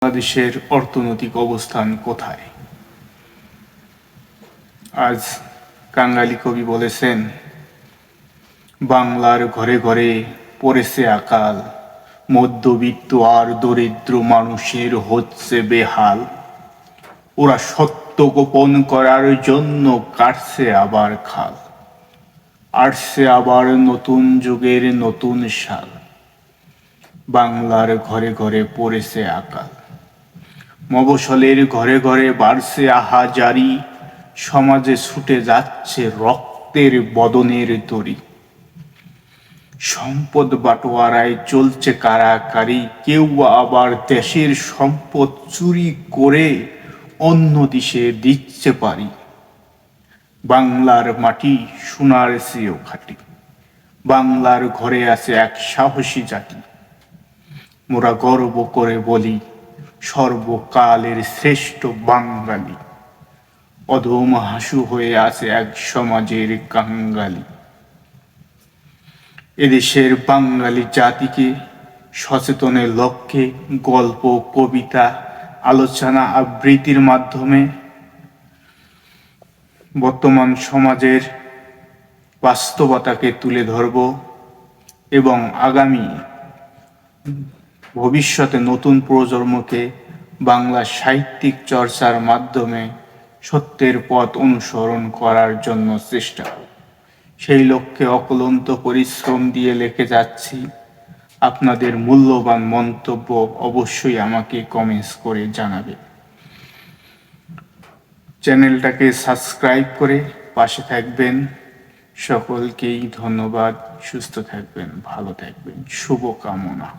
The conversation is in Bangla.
বাংলাদেশের অর্থনৈতিক অবস্থান কোথায়? আজ কাঙালি কবি বলেছেন, বাংলার ঘরে ঘরে পড়েছে আকাল, মধ্যবিত্ত আর দরিদ্র মানুষের হচ্ছে বেহাল। ওরা সত্য গোপন করার জন্য কাটছে আবার খাল, আসছে আবার নতুন যুগের নতুন সাল। বাংলার ঘরে ঘরে পড়েছে আকাল, মফস্বলের ঘরে ঘরে বাড়ছে আহাজারি, সমাজে ছুটে যাচ্ছে রক্তের বদনের তরি। সম্পদ বাটোয়ারায় চলছে কারাকারি, কেউ আবার দেশের সম্পদ চুরি করে অন্য দেশে দিচ্ছে পারি। বাংলার মাটি সোনার চেয়েও খাঁটি, বাংলার ঘরে আছে এক সাহসী জাতি। মোরা গর্ব করে বলি, সর্বকালের শ্রেষ্ঠ বাঙালি। অধম হাসু হয়ে আছে এক সমাজের কাঙ্গালি। এদেশের বাঙালি জাতিকে সচেতনের লক্ষ্যে গল্প, কবিতা, আলোচনা, আবৃত্তির মাধ্যমে বর্তমান সমাজের বাস্তবতাকে তুলে ধরব এবং আগামী ভবিষ্যতে নতুন প্রজন্মকে বাংলা সাহিত্যিক চর্চার মাধ্যমে সত্যের পথ অনুসরণ করার জন্য চেষ্টা করব। সেই লক্ষ্যে অক্লান্ত পরিশ্রম দিয়ে লিখে যাচ্ছি। আপনাদের মূল্যবান মন্তব্য অবশ্যই আমাকে কমেন্টস করে জানাবে। চ্যানেলটাকে সাবস্ক্রাইব করে পাশে থাকবেন। সকলকেই ধন্যবাদ। সুস্থ থাকবেন, ভালো থাকবেন, শুভকামনা।